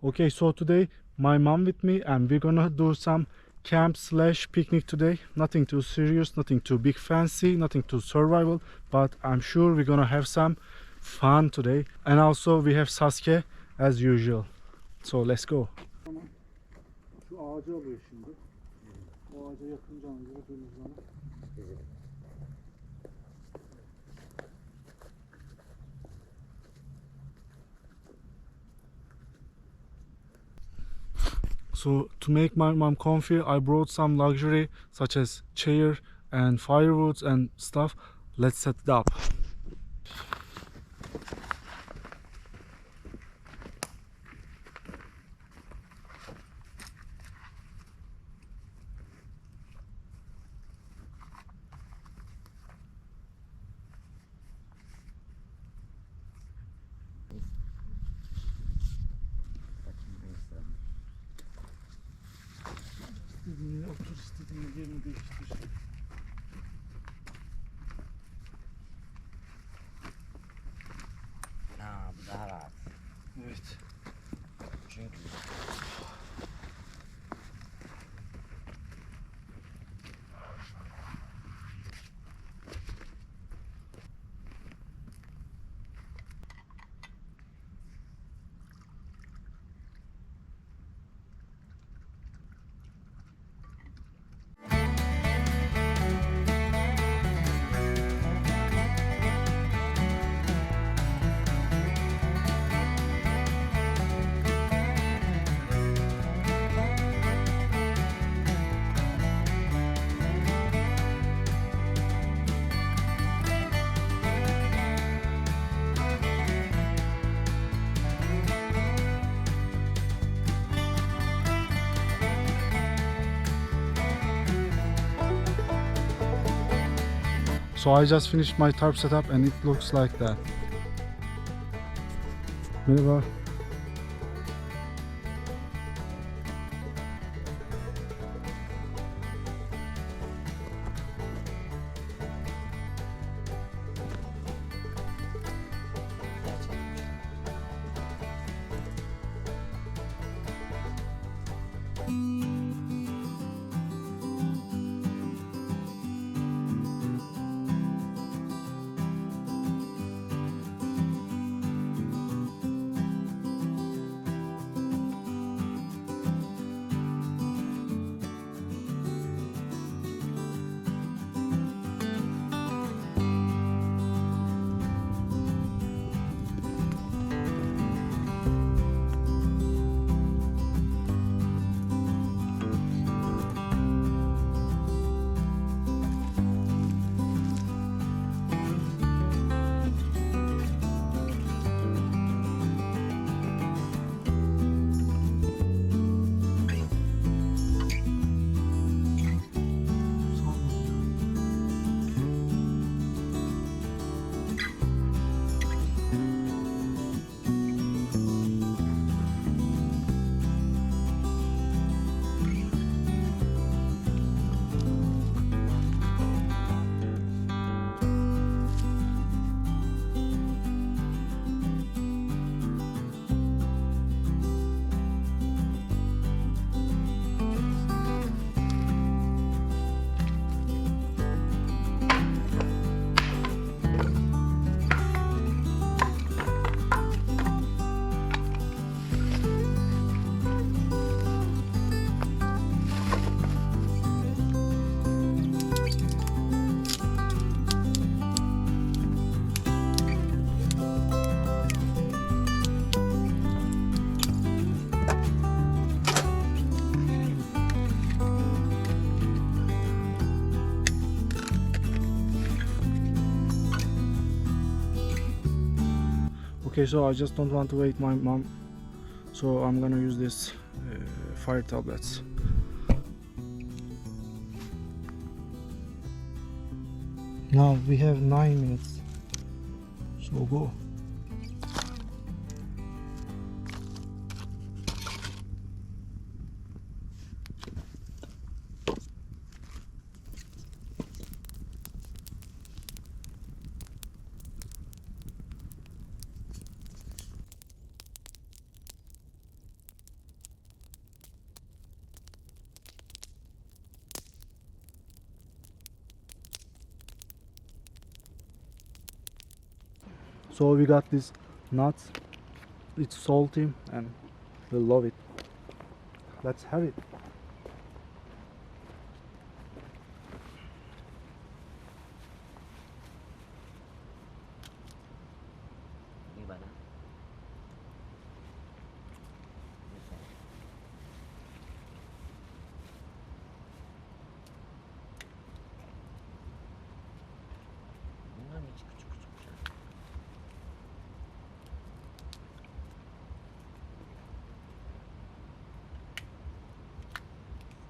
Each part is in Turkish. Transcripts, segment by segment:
Okay, so today my mom with me and we're gonna do some camp slash picnic today. Nothing too serious, nothing too big fancy, nothing too survival, but I'm sure we're gonna have some fun today. And also we have Sasuke as usual. So let's go. Şu ağacı alıyor şimdi. O ağaca yakınca gördüğünüz zaman. So to make my mom comfy, I brought some luxury such as chair and firewoods and stuff. Let's set it up. İstediğini otur, istediğini yerini değiştir. Ha, bu daha rahat. Evet. Çünkü So I just finished my tarp setup and it looks like that. Merhaba. Okay, so I just don't want to wait my mom, so I'm gonna use this fire tablets. Now we have 9 minutes, so go. So we got this nuts. It's salty and we'll love it. Let's have it. İyi bana. Güzel. Bunlar mı hiç küçük küçük şey?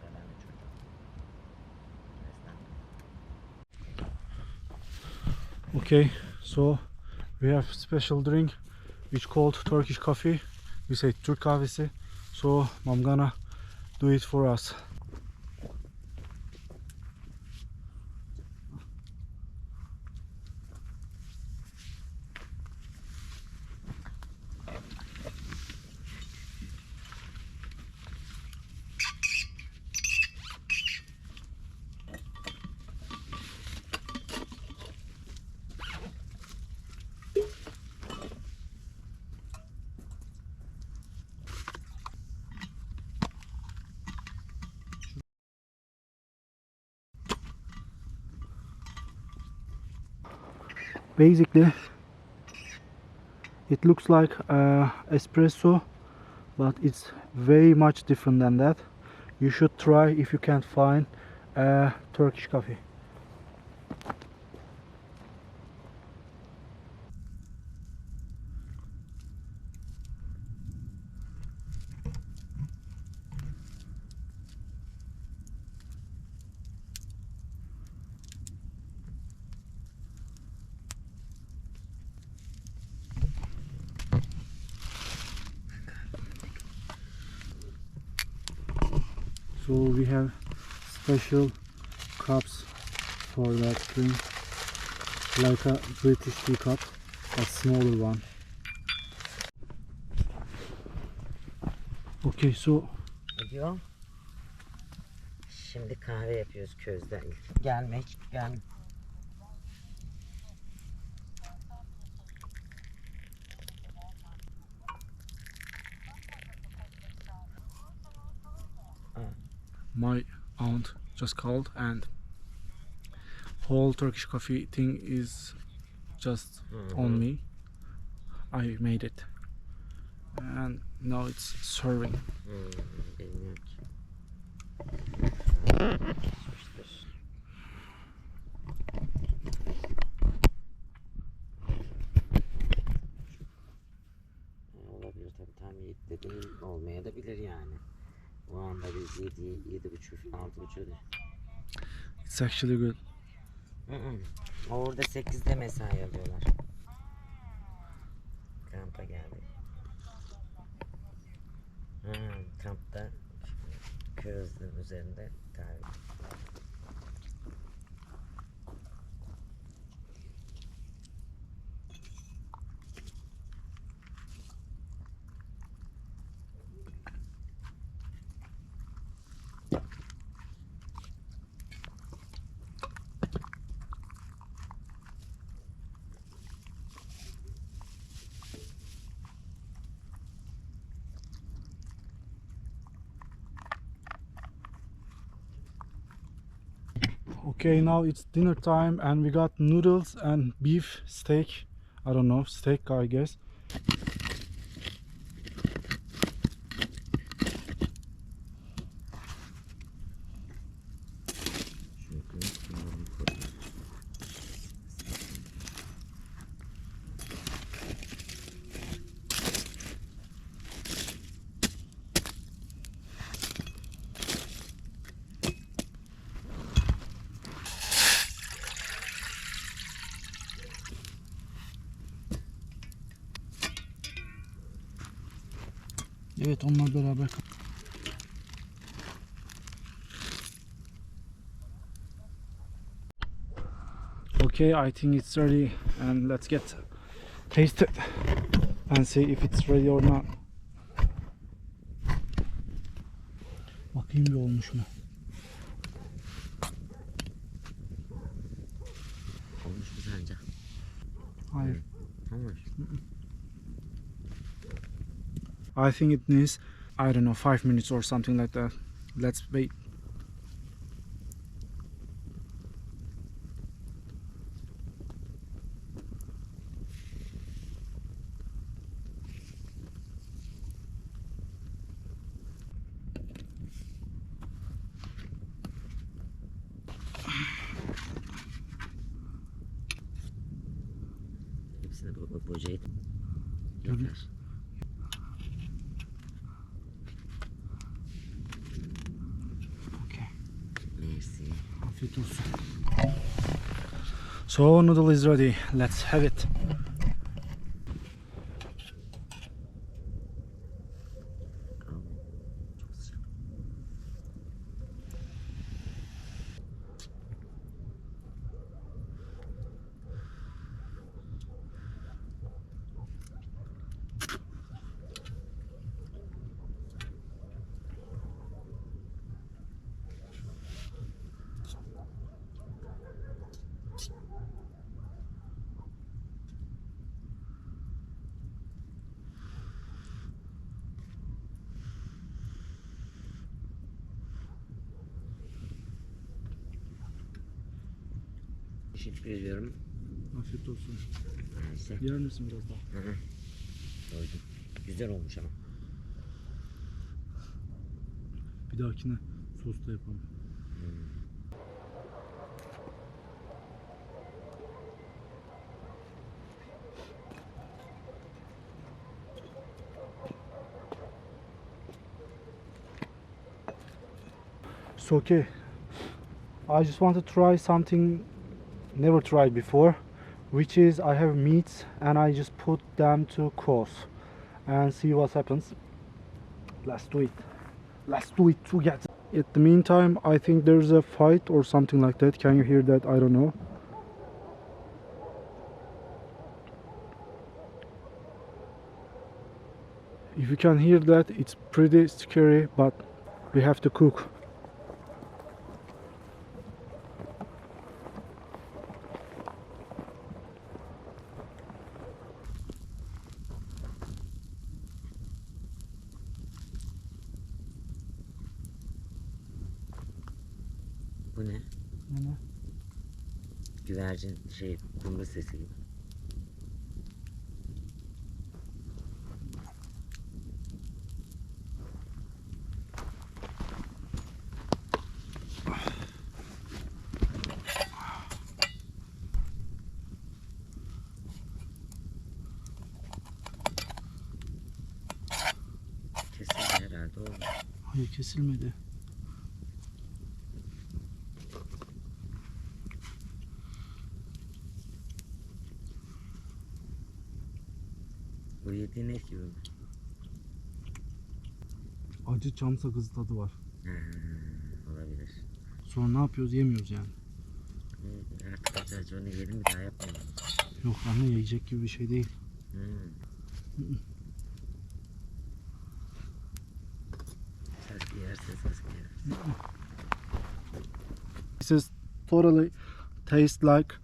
Seven çocuk. Resmen. Okay, so we have special drink which called Turkish coffee. We say Türk kahvesi. So I'm gonna do it for us. Basically it looks like espresso, but it's way much different than that. You should try if you can't find Turkish coffee. So we have special cups for that drink, like a British teacup, a smaller one. Okay, so Ne diyor? Şimdi kahve yapıyoruz közde. Gelme hiç gel. my aunt just called and whole Turkish coffee thing is just on me. I made it and now it's serving. Bilmiyorum ki. Olabilir tabii, tam dediğin olmaya da bilir yani. O anda biz 7.30 6.30. It's actually good. Orada 8'de mesai alıyorlar. Kampa geldik. Kampta közün üzerinde kahve. Okay, now it's dinner time and we got noodles and beef steak. I don't know, steak I guess. Evet, onlar beraber. Okay, I think it's ready and let's get taste it and see if it's ready or not. Bakayım bir olmuş mu? Olmuş mu sence? Hayır. Olmuş. I think it needs, I don't know, 5 minutes or something like that. Let's wait. Hepsine boca et. Tabii. Yeter. Okay. Merci. Afiyet olsun. So noodle is ready. Let's have it. Al. Çok sıcak. Teşekkür ediyorum. Afiyet olsun. Neyse. Yer misin biraz daha? Hı hı. Doydum. Güzel olmuş ama. Bir dahakine sosla yapalım. It's okay. I just want to try something never tried before, which is I have meats and I just put them to course and see what happens. Let's do it. Let's do it together. At the meantime, I think there's a fight or something like that. Can you hear that? I don't know. If you can hear that, it's pretty scary, but we have to cook. Bu ne? Güvercin kumru sesi gibi. Kesildi herhalde oğlum. Hayır, kesilmedi. Bu yediğin et gibi mi? Acı çam sakızı tadı var. Olabilir. Sonra ne yapıyoruz? Yemiyoruz yani. Artık acı onu yedim, bir daha yapmayalım. Yok anne, yiyecek gibi bir şey değil. Ses yerse ses gelir. This is totally taste like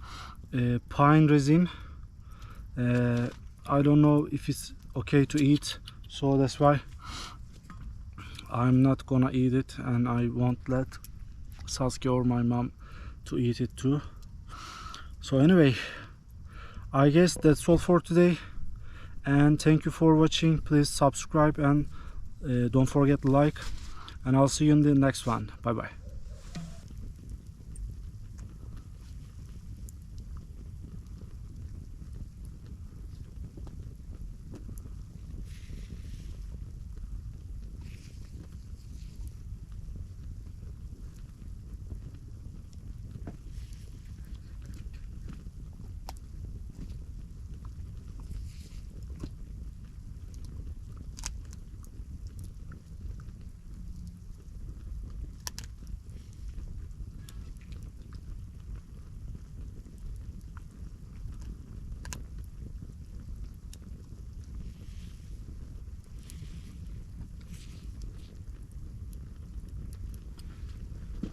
pine resin. I don't know if it's okay to eat, so that's why I'm not gonna eat it, and I won't let Sasuke or my mom to eat it too. So anyway, I guess that's all for today, and thank you for watching. Please subscribe and don't forget to like, and I'll see you in the next one. Bye bye.